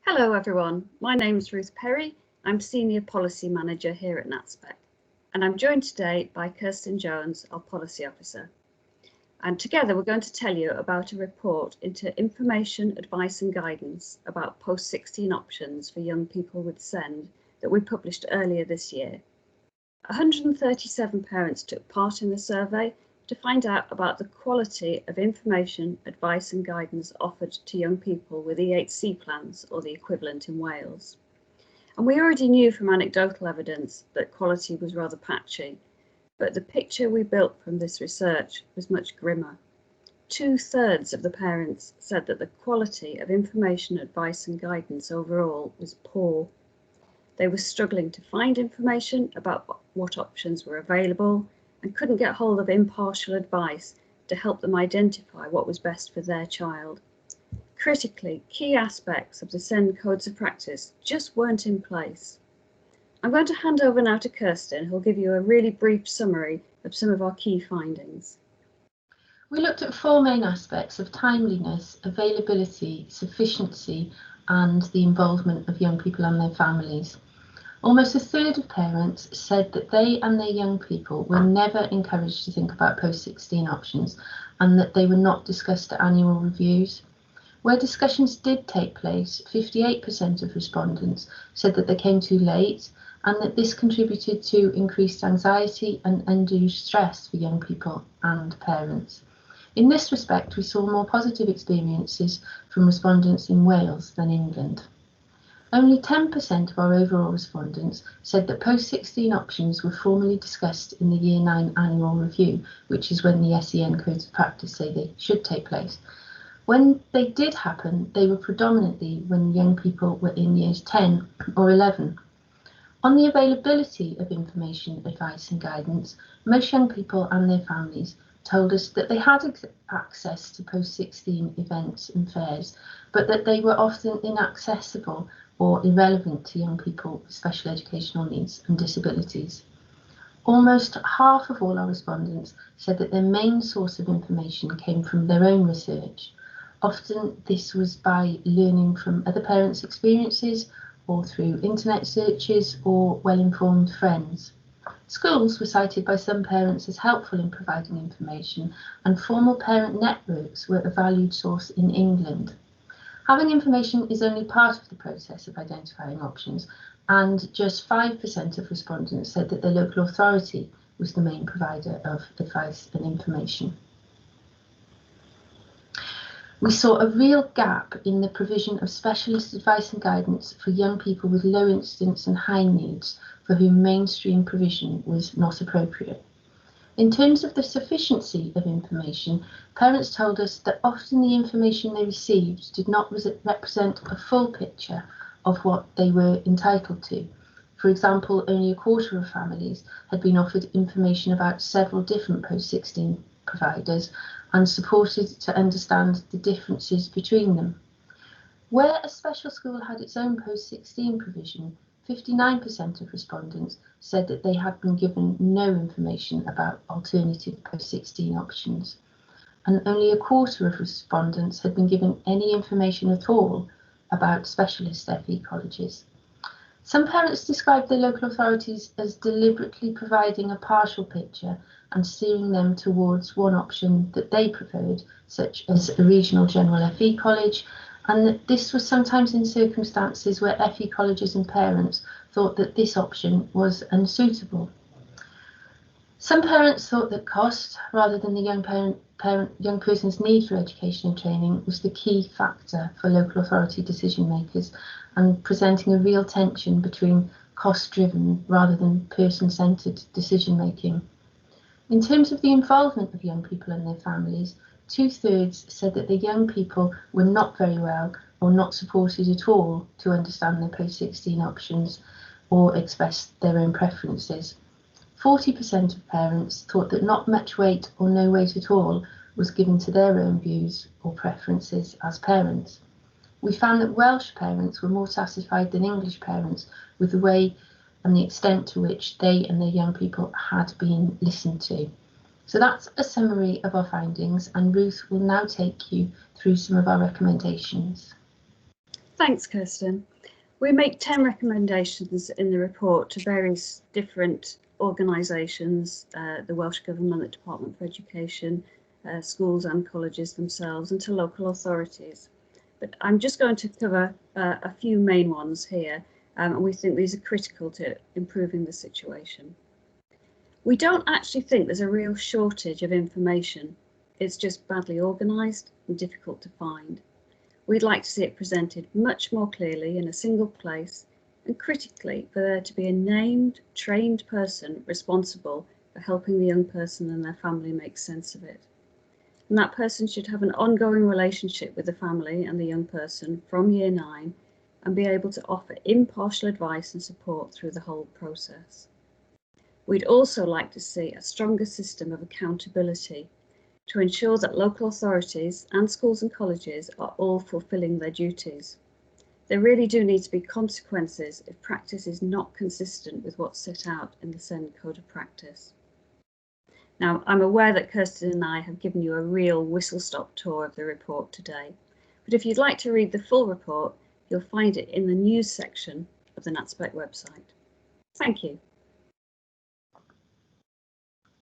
Hello everyone, my name's Ruth Perry. I'm Senior Policy Manager here at Natspec, and I'm joined today by Kirsten Jones, our Policy Officer. And together we're going to tell you about a report into information, advice and guidance about post-16 options for young people with SEND that we published earlier this year. 137 parents took part in the survey to find out about the quality of information, advice and guidance offered to young people with EHC plans or the equivalent in Wales. And we already knew from anecdotal evidence that quality was rather patchy, but the picture we built from this research was much grimmer. 2/3 of the parents said that the quality of information, advice and guidance overall was poor. They were struggling to find information about what options were available and couldn't get hold of impartial advice to help them identify what was best for their child. Critically, key aspects of the SEND codes of practice just weren't in place. I'm going to hand over now to Kirsten, who'll give you a really brief summary of some of our key findings. We looked at four main aspects of timeliness, availability, sufficiency, and the involvement of young people and their families. Almost 1/3 of parents said that they and their young people were never encouraged to think about post-16 options and that they were not discussed at annual reviews. Where discussions did take place, 58% of respondents said that they came too late and that this contributed to increased anxiety and undue stress for young people and parents. In this respect, we saw more positive experiences from respondents in Wales than England. Only 10% of our overall respondents said that post-16 options were formally discussed in the Year 9 annual review, which is when the SEN codes of practice say they should take place. When they did happen, they were predominantly when young people were in years 10 or 11. On the availability of information, advice and guidance, most young people and their families told us that they had access to post-16 events and fairs, but that they were often inaccessible or irrelevant to young people with special educational needs and disabilities. Almost half of all our respondents said that their main source of information came from their own research. Often this was by learning from other parents' experiences or through internet searches or well-informed friends. Schools were cited by some parents as helpful in providing information, and formal parent networks were a valued source in England. Having information is only part of the process of identifying options, and just 5% of respondents said that their local authority was the main provider of advice and information. We saw a real gap in the provision of specialist advice and guidance for young people with low incidence and high needs for whom mainstream provision was not appropriate. In terms of the sufficiency of information, parents told us that often the information they received did not represent a full picture of what they were entitled to. For example, only 1/4 of families had been offered information about several different post-16 providers and supported to understand the differences between them. Where a special school had its own post-16 provision, 59% of respondents said that they had been given no information about alternative post-16 options, and only 1/4 of respondents had been given any information at all about specialist FE colleges. Some parents described their local authorities as deliberately providing a partial picture and steering them towards one option that they preferred, such as a regional general FE college, and that this was sometimes in circumstances where FE colleges and parents thought that this option was unsuitable. Some parents thought that cost, rather than the young person's need for education and training, was the key factor for local authority decision makers, and presenting a real tension between cost-driven rather than person-centred decision making. In terms of the involvement of young people and their families, 2/3 said that the young people were not very well or not supported at all to understand their post-16 options or express their own preferences. 40% of parents thought that not much weight or no weight at all was given to their own views or preferences as parents. We found that Welsh parents were more satisfied than English parents with the way and the extent to which they and their young people had been listened to. So that's a summary of our findings, and Ruth will now take you through some of our recommendations. Thanks, Kirsten. We make 10 recommendations in the report to various different organisations, the Welsh Government, the Department for Education, schools and colleges themselves, and to local authorities. But I'm just going to cover a few main ones here, and we think these are critical to improving the situation. We don't actually think there's a real shortage of information. It's just badly organised and difficult to find. We'd like to see it presented much more clearly in a single place, and critically for there to be a named, trained person responsible for helping the young person and their family make sense of it. And that person should have an ongoing relationship with the family and the young person from year 9 and be able to offer impartial advice and support through the whole process. We'd also like to see a stronger system of accountability to ensure that local authorities and schools and colleges are all fulfilling their duties. There really do need to be consequences if practice is not consistent with what's set out in the SEND Code of Practice. Now, I'm aware that Kirsten and I have given you a real whistle-stop tour of the report today, but if you'd like to read the full report, you'll find it in the news section of the Natspec website. Thank you.